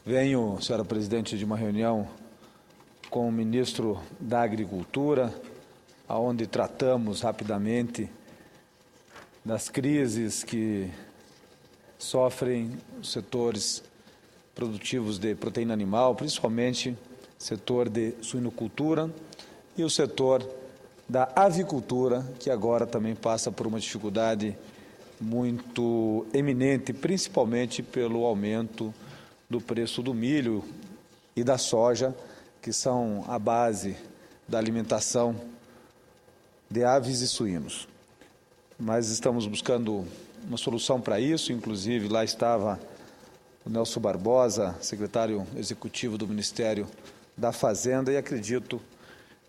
Venho, senhora presidente, de uma reunião com o ministro da Agricultura, onde tratamos rapidamente das crises que sofrem os setores produtivos de proteína animal, principalmente o setor de suinocultura e o setor da avicultura, que agora também passa por uma dificuldade muito eminente, principalmente pelo aumento do preço do milho e da soja, que são a base da alimentação de aves e suínos. Mas estamos buscando uma solução para isso, inclusive lá estava o Nelson Barbosa, secretário executivo do Ministério da Fazenda, e acredito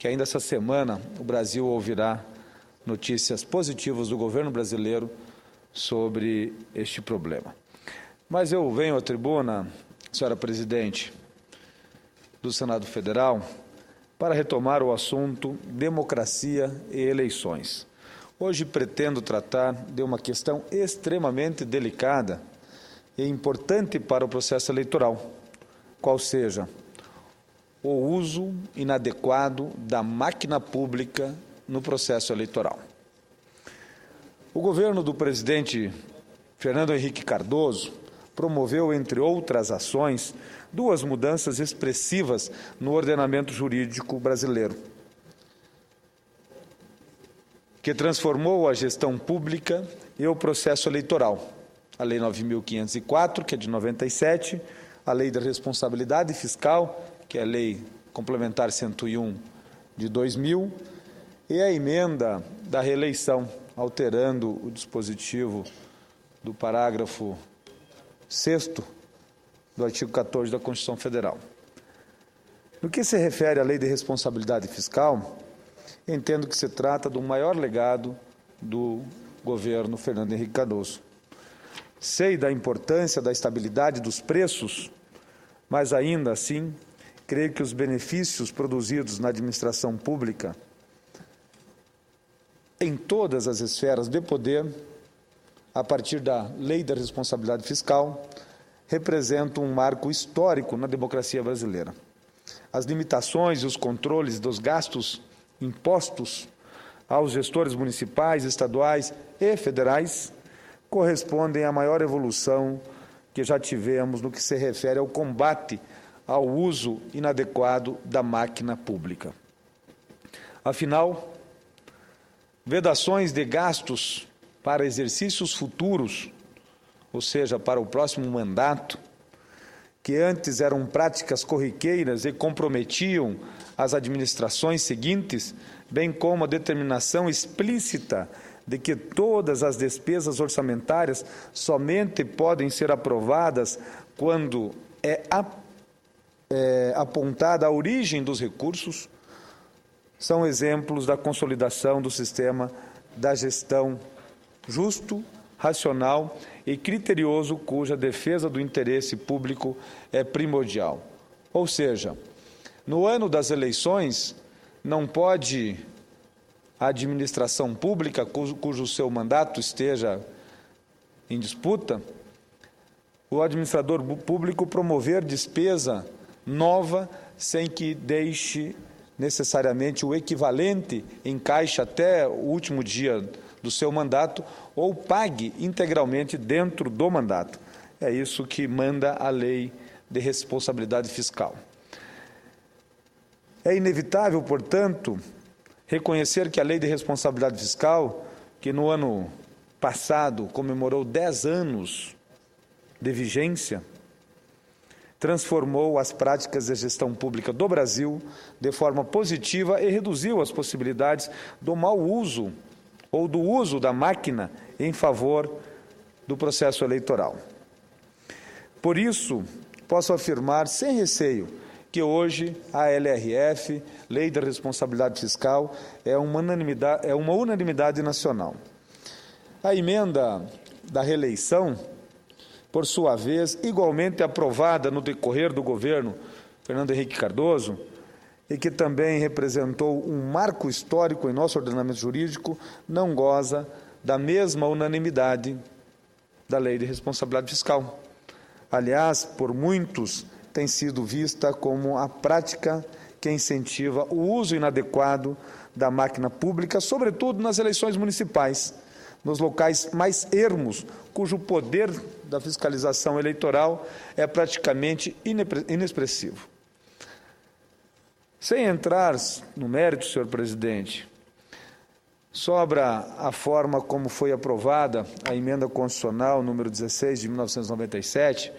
que ainda essa semana o Brasil ouvirá notícias positivas do governo brasileiro sobre este problema. Mas eu venho à tribuna, senhora presidente do Senado Federal, para retomar o assunto democracia e eleições. Hoje pretendo tratar de uma questão extremamente delicada e importante para o processo eleitoral, qual seja o uso inadequado da máquina pública no processo eleitoral. O governo do presidente Fernando Henrique Cardoso promoveu, entre outras ações, duas mudanças expressivas no ordenamento jurídico brasileiro, que transformou a gestão pública e o processo eleitoral. A Lei 9.504, que é de 97, a Lei da Responsabilidade Fiscal, que é a Lei Complementar 101 de 2000, e a emenda da reeleição, alterando o dispositivo do parágrafo 6º do artigo 14 da Constituição Federal. No que se refere à Lei de Responsabilidade Fiscal, entendo que se trata do maior legado do governo Fernando Henrique Cardoso. Sei da importância da estabilidade dos preços, mas ainda assim, creio que os benefícios produzidos na administração pública, em todas as esferas de poder, a partir da Lei da Responsabilidade Fiscal, representam um marco histórico na democracia brasileira. As limitações e os controles dos gastos impostos aos gestores municipais, estaduais e federais correspondem à maior evolução que já tivemos no que se refere ao combate ao uso inadequado da máquina pública. Afinal, vedações de gastos para exercícios futuros, ou seja, para o próximo mandato, que antes eram práticas corriqueiras e comprometiam as administrações seguintes, bem como a determinação explícita de que todas as despesas orçamentárias somente podem ser aprovadas quando é apontada a origem dos recursos, são exemplos da consolidação do sistema da gestão justo, racional e criterioso, cuja defesa do interesse público é primordial. Ou seja, no ano das eleições, não pode a administração pública, cujo seu mandato esteja em disputa, o administrador público promover despesa nova sem que deixe necessariamente o equivalente em caixa até o último dia do seu mandato ou pague integralmente dentro do mandato. É isso que manda a Lei de Responsabilidade Fiscal. É inevitável, portanto, reconhecer que a Lei de Responsabilidade Fiscal, que no ano passado comemorou 10 anos de vigência, transformou as práticas de gestão pública do Brasil de forma positiva e reduziu as possibilidades do mau uso ou do uso da máquina em favor do processo eleitoral. Por isso, posso afirmar sem receio que hoje a LRF, Lei da Responsabilidade Fiscal, é uma unanimidade nacional. A emenda da reeleição, por sua vez, igualmente aprovada no decorrer do governo Fernando Henrique Cardoso, e que também representou um marco histórico em nosso ordenamento jurídico, não goza da mesma unanimidade da Lei de Responsabilidade Fiscal. Aliás, por muitos tem sido vista como a prática que incentiva o uso inadequado da máquina pública, sobretudo nas eleições municipais, nos locais mais ermos, cujo poder da fiscalização eleitoral é praticamente inexpressivo. Sem entrar no mérito, senhor presidente, sobra a forma como foi aprovada a emenda constitucional número 16 de 1997,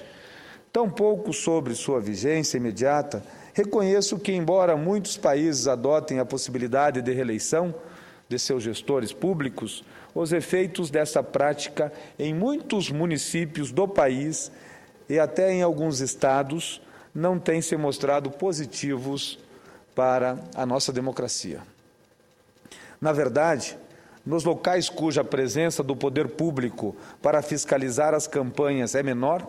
tampouco sobre sua vigência imediata. Reconheço que, embora muitos países adotem a possibilidade de reeleição de seus gestores públicos, os efeitos dessa prática em muitos municípios do país e até em alguns estados não têm se mostrado positivos para a nossa democracia. Na verdade, nos locais cuja presença do poder público para fiscalizar as campanhas é menor,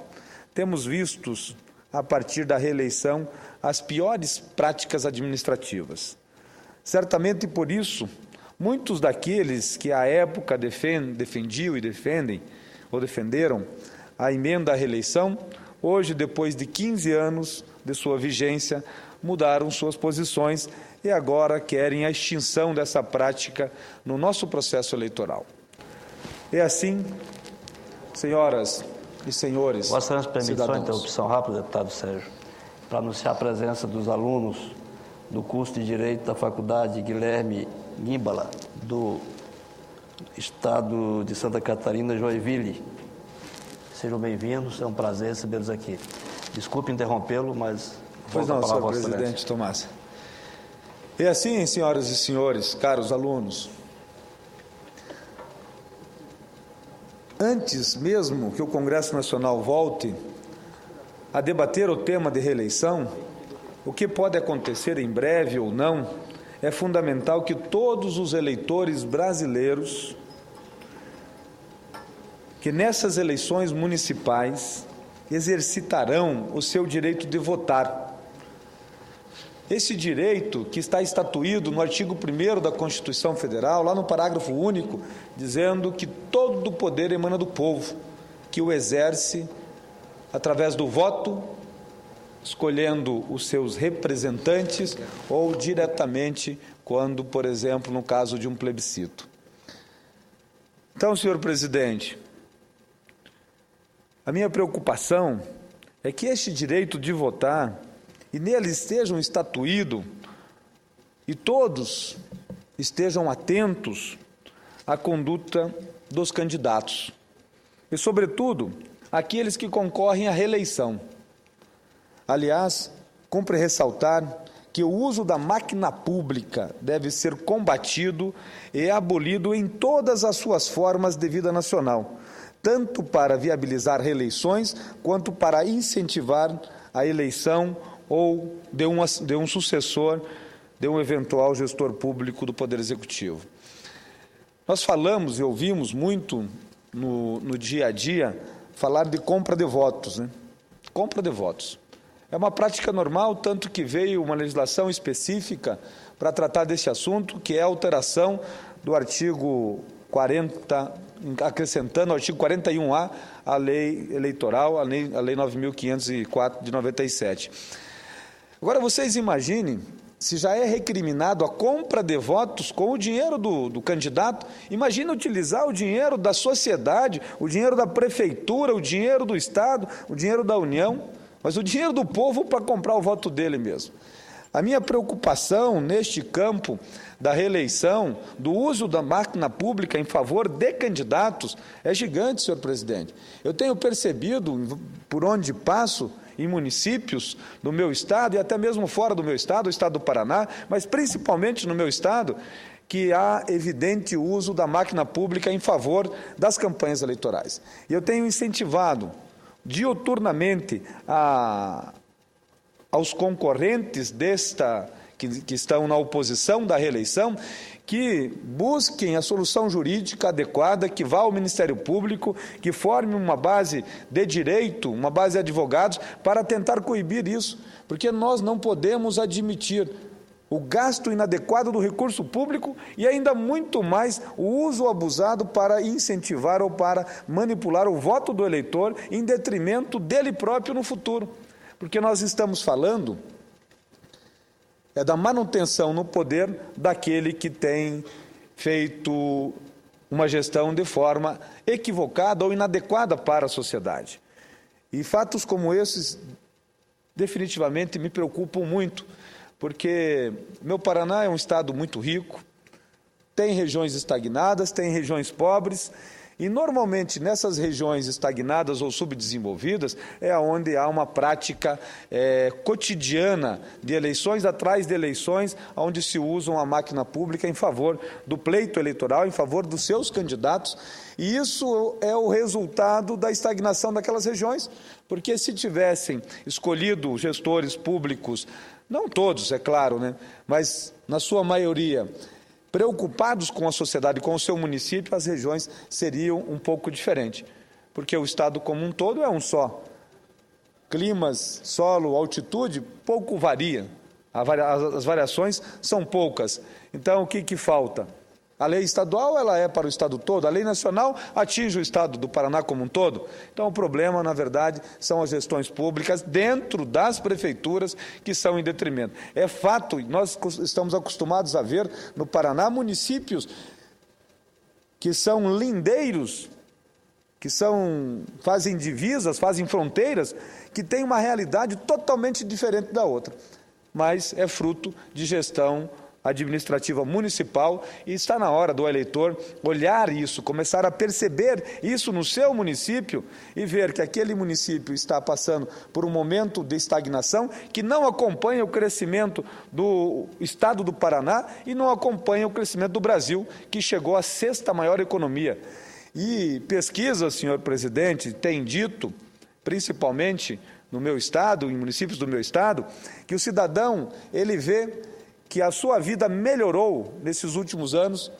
temos vistos, a partir da reeleição, as piores práticas administrativas. Certamente por isso, muitos daqueles que à época defendiam e defenderam a emenda à reeleição, hoje, depois de 15 anos de sua vigência, mudaram suas posições e agora querem a extinção dessa prática no nosso processo eleitoral. É assim, senhoras e senhores, Vossa Excelência, permite só cidadãos. interrupção rápida, deputado Sérgio, para anunciar a presença dos alunos do curso de Direito da Faculdade Guilherme Guimbala, do Estado de Santa Catarina, Joinville. Sejam bem-vindos, é um prazer recebê-los aqui. Desculpe interrompê-lo, mas... Pois não, senhor presidente Tomás. E assim, senhoras e senhores, caros alunos, antes mesmo que o Congresso Nacional volte a debater o tema de reeleição, o que pode acontecer em breve ou não, é fundamental que todos os eleitores brasileiros que nessas eleições municipais exercitarão o seu direito de votar. Esse direito que está estatuído no artigo 1º da Constituição Federal, lá no parágrafo único, dizendo que todo o poder emana do povo, que o exerce através do voto, escolhendo os seus representantes ou diretamente quando, por exemplo, no caso de um plebiscito. Então, senhor presidente, a minha preocupação é que este direito de votar e nele estejam estatuído e todos estejam atentos à conduta dos candidatos e, sobretudo, aqueles que concorrem à reeleição. Aliás, cumpre ressaltar que o uso da máquina pública deve ser combatido e abolido em todas as suas formas de vida nacional, tanto para viabilizar reeleições quanto para incentivar a eleição ou de um sucessor de um eventual gestor público do Poder Executivo. Nós falamos e ouvimos muito no dia a dia falar de compra de votos, né? Compra de votos. É uma prática normal, tanto que veio uma legislação específica para tratar desse assunto, que é a alteração do artigo 40, acrescentando ao artigo 41A a lei eleitoral, a lei 9.504 de 97. Agora, vocês imaginem, se já é recriminado a compra de votos com o dinheiro do candidato, imagina utilizar o dinheiro da sociedade, o dinheiro da prefeitura, o dinheiro do Estado, o dinheiro da União, mas o dinheiro do povo para comprar o voto dele mesmo. A minha preocupação neste campo da reeleição, do uso da máquina pública em favor de candidatos, é gigante, senhor presidente. Eu tenho percebido, por onde passo, em municípios do meu estado e até mesmo fora do meu estado, o estado do Paraná, mas principalmente no meu estado, que há evidente uso da máquina pública em favor das campanhas eleitorais. E eu tenho incentivado diuturnamente aos concorrentes que estão na oposição da reeleição, que busquem a solução jurídica adequada, que vá ao Ministério Público, que forme uma base de direito, uma base de advogados, para tentar coibir isso, porque nós não podemos admitir o gasto inadequado do recurso público e ainda muito mais o uso abusado para incentivar ou para manipular o voto do eleitor em detrimento dele próprio no futuro. Porque nós estamos falando da manutenção no poder daquele que tem feito uma gestão de forma equivocada ou inadequada para a sociedade. E fatos como esses definitivamente me preocupam muito, porque meu Paraná é um estado muito rico, tem regiões estagnadas, tem regiões pobres, e normalmente nessas regiões estagnadas ou subdesenvolvidas é onde há uma prática cotidiana de eleições atrás de eleições, onde se usam a máquina pública em favor do pleito eleitoral, em favor dos seus candidatos, e isso é o resultado da estagnação daquelas regiões, porque se tivessem escolhido gestores públicos, não todos, é claro, né, mas na sua maioria, preocupados com a sociedade, com o seu município, as regiões seriam um pouco diferentes, porque o estado como um todo é um só. Climas, solo, altitude, pouco varia. As variações são poucas. Então, o que falta? A lei estadual ela é para o estado todo, a lei nacional atinge o estado do Paraná como um todo. Então, o problema, na verdade, são as gestões públicas dentro das prefeituras que são em detrimento. É fato, nós estamos acostumados a ver no Paraná municípios que são lindeiros, que fazem divisas, fazem fronteiras, que têm uma realidade totalmente diferente da outra. Mas é fruto de gestão administrativa municipal, e está na hora do eleitor olhar isso, começar a perceber isso no seu município e ver que aquele município está passando por um momento de estagnação que não acompanha o crescimento do estado do Paraná e não acompanha o crescimento do Brasil, que chegou à 6ª maior economia. E pesquisas, senhor presidente, têm dito, principalmente no meu estado, em municípios do meu estado, que o cidadão, ele vê que a sua vida melhorou nesses últimos anos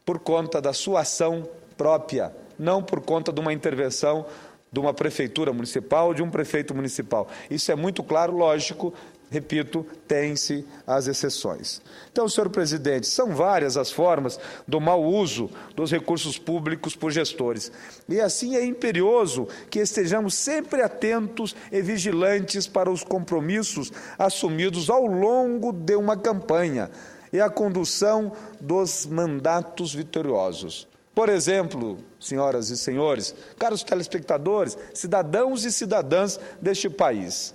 por conta da sua ação própria, não por conta de uma intervenção de uma prefeitura municipal ou de um prefeito municipal. Isso é muito claro, lógico, repito, tem-se as exceções. Então, senhor presidente, são várias as formas do mau uso dos recursos públicos por gestores. E assim é imperioso que estejamos sempre atentos e vigilantes para os compromissos assumidos ao longo de uma campanha e a condução dos mandatos vitoriosos. Por exemplo, senhoras e senhores, caros telespectadores, cidadãos e cidadãs deste país,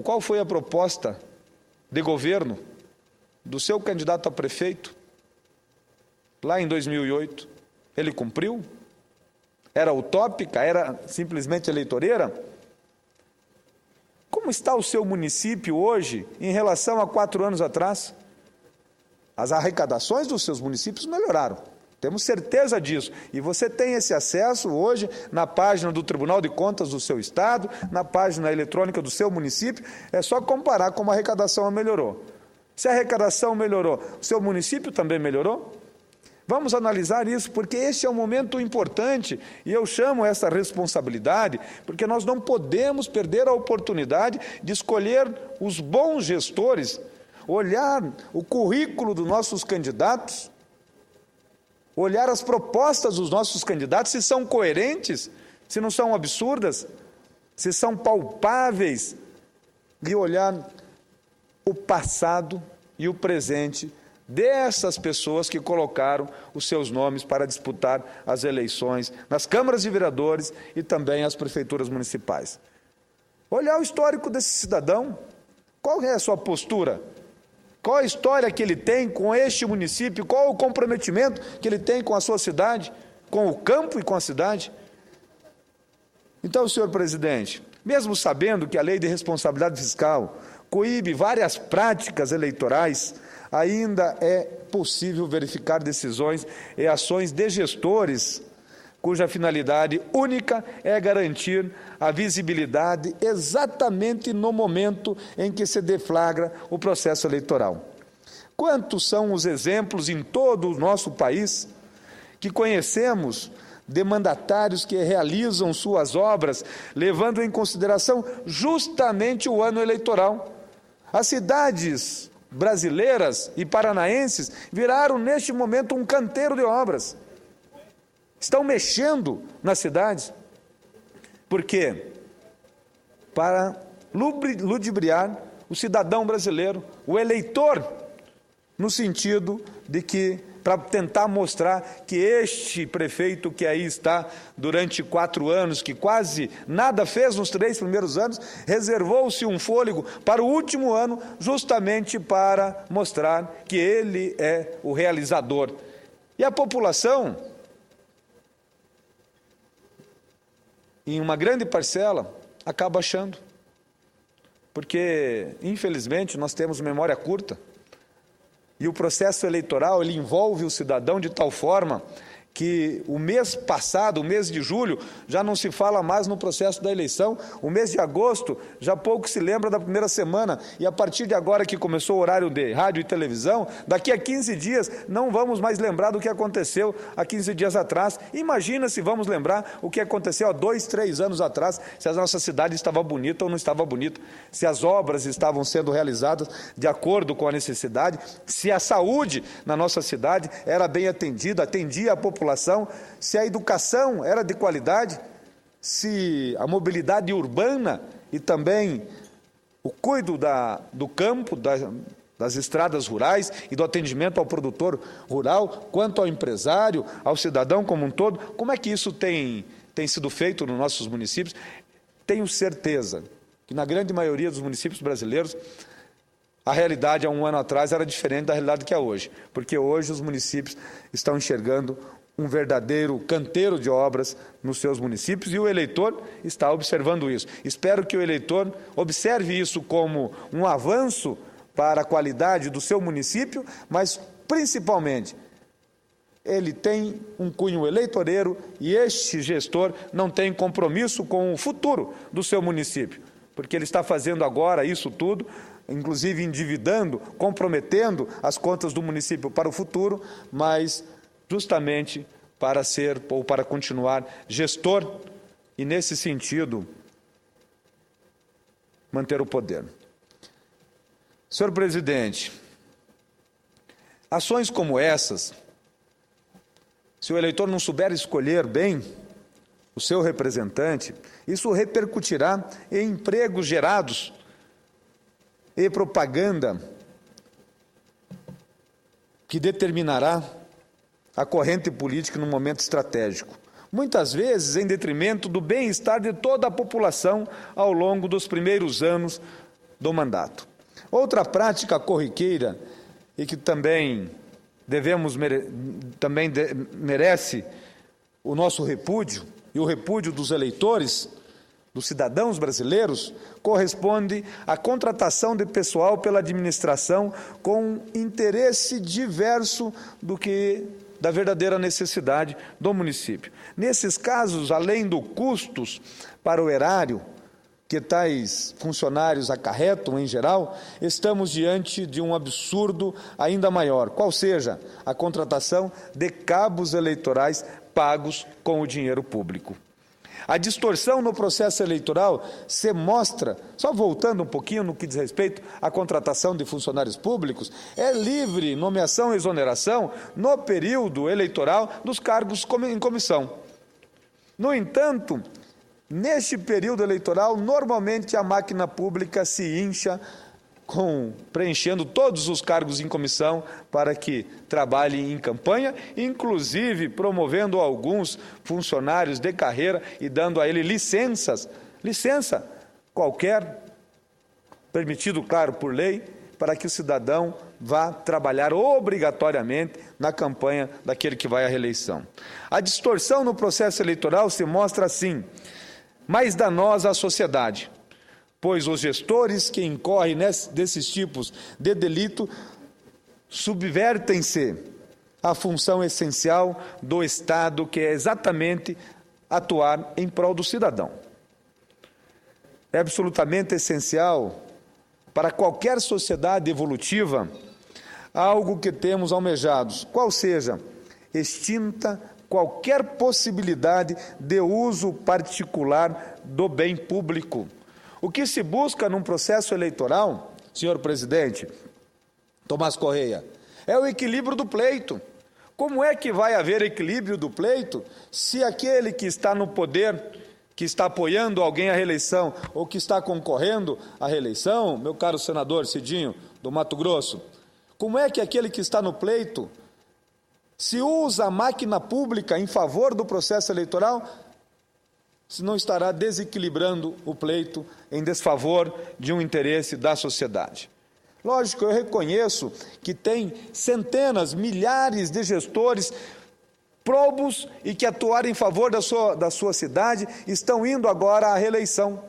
qual foi a proposta de governo do seu candidato a prefeito lá em 2008? Ele cumpriu? Era utópica? Era simplesmente eleitoreira? Como está o seu município hoje em relação a 4 anos atrás? As arrecadações dos seus municípios melhoraram. Temos certeza disso. E você tem esse acesso hoje na página do Tribunal de Contas do seu estado, na página eletrônica do seu município. É só comparar como a arrecadação melhorou. Se a arrecadação melhorou, o seu município também melhorou? Vamos analisar isso, porque este é um momento importante e eu chamo essa responsabilidade, porque nós não podemos perder a oportunidade de escolher os bons gestores, olhar o currículo dos nossos candidatos, olhar as propostas dos nossos candidatos, se são coerentes, se não são absurdas, se são palpáveis, e olhar o passado e o presente dessas pessoas que colocaram os seus nomes para disputar as eleições nas câmaras de vereadores e também as prefeituras municipais. Olhar o histórico desse cidadão, qual é a sua postura? Qual a história que ele tem com este município? Qual o comprometimento que ele tem com a sua cidade, com o campo e com a cidade? Então, senhor presidente, mesmo sabendo que a lei de responsabilidade fiscal coíbe várias práticas eleitorais, ainda é possível verificar decisões e ações de gestores cuja finalidade única é garantir a visibilidade exatamente no momento em que se deflagra o processo eleitoral. Quantos são os exemplos em todo o nosso país que conhecemos de mandatários que realizam suas obras levando em consideração justamente o ano eleitoral? As cidades brasileiras e paranaenses viraram neste momento um canteiro de obras. Estão mexendo nas cidades. Por quê? Para ludibriar o cidadão brasileiro, o eleitor, no sentido de que, para tentar mostrar que este prefeito que aí está durante 4 anos, que quase nada fez nos 3 primeiros anos, reservou-se um fôlego para o último ano, justamente para mostrar que ele é o realizador. E a população, em uma grande parcela, acaba achando. Porque, infelizmente, nós temos memória curta. E o processo eleitoral, ele envolve o cidadão de tal forma que o mês passado, o mês de julho, já não se fala mais no processo da eleição. O mês de agosto, já pouco se lembra da primeira semana. E a partir de agora que começou o horário de rádio e televisão, daqui a 15 dias não vamos mais lembrar do que aconteceu há 15 dias atrás. Imagina se vamos lembrar o que aconteceu há 2, 3 anos atrás, se a nossa cidade estava bonita ou não estava bonita, se as obras estavam sendo realizadas de acordo com a necessidade, se a saúde na nossa cidade era bem atendida, atendia a população, se a educação era de qualidade, se a mobilidade urbana e também o cuidado do campo, das estradas rurais e do atendimento ao produtor rural, quanto ao empresário, ao cidadão como um todo, como é que isso tem sido feito nos nossos municípios? Tenho certeza que na grande maioria dos municípios brasileiros, a realidade há um ano atrás era diferente da realidade que é hoje, porque hoje os municípios estão enxergando um verdadeiro canteiro de obras nos seus municípios e o eleitor está observando isso. Espero que o eleitor observe isso como um avanço para a qualidade do seu município, mas principalmente ele tem um cunho eleitoreiro e este gestor não tem compromisso com o futuro do seu município, porque ele está fazendo agora isso tudo, inclusive endividando, comprometendo as contas do município para o futuro, mas justamente para ser ou para continuar gestor e, nesse sentido, manter o poder. Senhor presidente, ações como essas, se o eleitor não souber escolher bem o seu representante, isso repercutirá em empregos gerados e propaganda que determinará a corrente política num momento estratégico, muitas vezes em detrimento do bem-estar de toda a população ao longo dos primeiros anos do mandato. Outra prática corriqueira e que também merece o nosso repúdio e o repúdio dos eleitores, dos cidadãos brasileiros, corresponde à contratação de pessoal pela administração com interesse diverso da verdadeira necessidade do município. Nesses casos, além dos custos para o erário que tais funcionários acarretam em geral, estamos diante de um absurdo ainda maior, qual seja a contratação de cabos eleitorais pagos com o dinheiro público. A distorção no processo eleitoral se mostra, só voltando um pouquinho no que diz respeito à contratação de funcionários públicos, é livre nomeação e exoneração no período eleitoral dos cargos em comissão. No entanto, neste período eleitoral, normalmente a máquina pública se incha preenchendo todos os cargos em comissão para que trabalhem em campanha, inclusive promovendo alguns funcionários de carreira e dando a ele licença qualquer, permitido, claro, por lei, para que o cidadão vá trabalhar obrigatoriamente na campanha daquele que vai à reeleição. A distorção no processo eleitoral se mostra assim, mais danosa à sociedade, pois os gestores que incorrem desses tipos de delito subvertem-se à função essencial do Estado, que é exatamente atuar em prol do cidadão. É absolutamente essencial para qualquer sociedade evolutiva algo que temos almejados, qual seja extinta qualquer possibilidade de uso particular do bem público. O que se busca num processo eleitoral, senhor presidente Tomás Correia, é o equilíbrio do pleito. Como é que vai haver equilíbrio do pleito se aquele que está no poder que está apoiando alguém à reeleição ou que está concorrendo à reeleição, meu caro senador Cidinho, do Mato Grosso, como é que aquele que está no pleito, se usa a máquina pública em favor do processo eleitoral, se não estará desequilibrando o pleito em desfavor de um interesse da sociedade? Lógico, eu reconheço que tem centenas, milhares de gestores probos e que atuaram em favor da sua cidade estão indo agora à reeleição.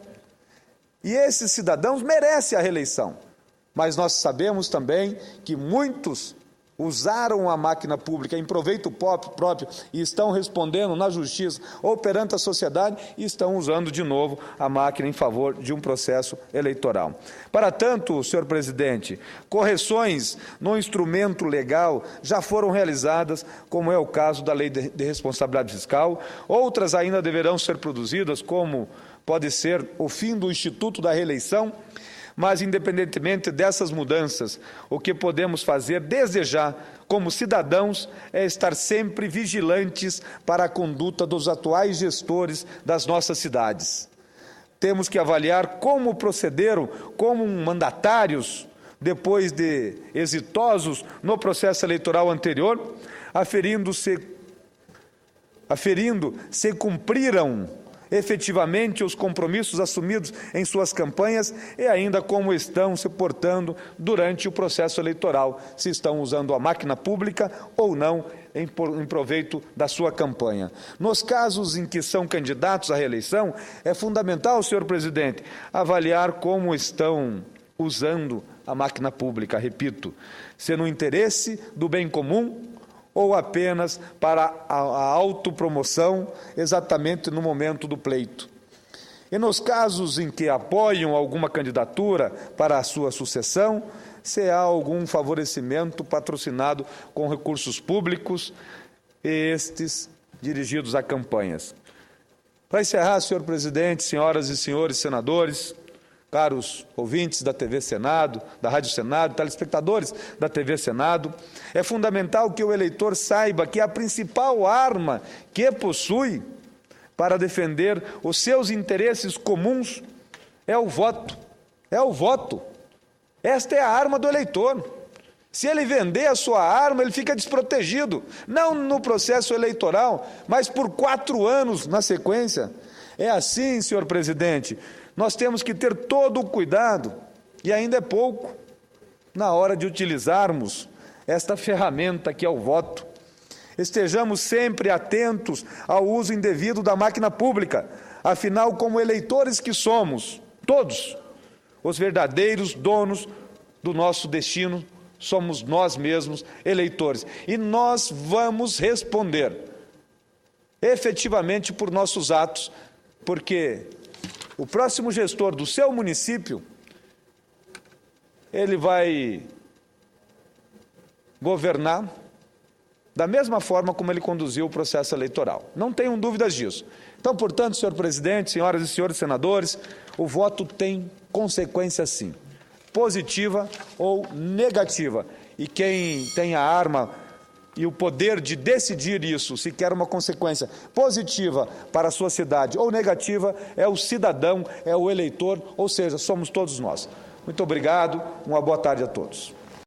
E esses cidadãos merecem a reeleição. Mas nós sabemos também que muitos usaram a máquina pública em proveito próprio e estão respondendo na justiça ou perante a sociedade e estão usando de novo a máquina em favor de um processo eleitoral. Para tanto, senhor presidente, correções no instrumento legal já foram realizadas, como é o caso da Lei de Responsabilidade Fiscal, outras ainda deverão ser produzidas, como pode ser o fim do Instituto da Reeleição. Mas, independentemente dessas mudanças, o que podemos fazer desde já, como cidadãos, é estar sempre vigilantes para a conduta dos atuais gestores das nossas cidades. Temos que avaliar como procederam como mandatários depois de exitosos no processo eleitoral anterior, aferindo se cumpriram efetivamente os compromissos assumidos em suas campanhas e ainda como estão se portando durante o processo eleitoral, se estão usando a máquina pública ou não em proveito da sua campanha. Nos casos em que são candidatos à reeleição, é fundamental, senhor presidente, avaliar como estão usando a máquina pública, repito, se no interesse do bem comum ou apenas para a autopromoção, exatamente no momento do pleito. E nos casos em que apoiam alguma candidatura para a sua sucessão, se há algum favorecimento patrocinado com recursos públicos, estes dirigidos a campanhas. Para encerrar, senhor presidente, senhoras e senhores senadores, caros ouvintes da TV Senado, da Rádio Senado, telespectadores da TV Senado, é fundamental que o eleitor saiba que a principal arma que possui para defender os seus interesses comuns é o voto. É o voto. Esta é a arma do eleitor. Se ele vender a sua arma, ele fica desprotegido, não no processo eleitoral, mas por 4 anos na sequência. É assim, senhor presidente. Nós temos que ter todo o cuidado, e ainda é pouco, na hora de utilizarmos esta ferramenta que é o voto. Estejamos sempre atentos ao uso indevido da máquina pública, afinal, como eleitores que somos, todos, os verdadeiros donos do nosso destino, somos nós mesmos, eleitores. E nós vamos responder efetivamente por nossos atos, porque o próximo gestor do seu município, ele vai governar da mesma forma como ele conduziu o processo eleitoral. Não tenham dúvidas disso. Então, portanto, senhor presidente, senhoras e senhores senadores, o voto tem consequência sim, positiva ou negativa. E quem tem a arma e o poder de decidir isso, se quer uma consequência positiva para a sua cidade ou negativa, é o cidadão, é o eleitor, ou seja, somos todos nós. Muito obrigado, uma boa tarde a todos.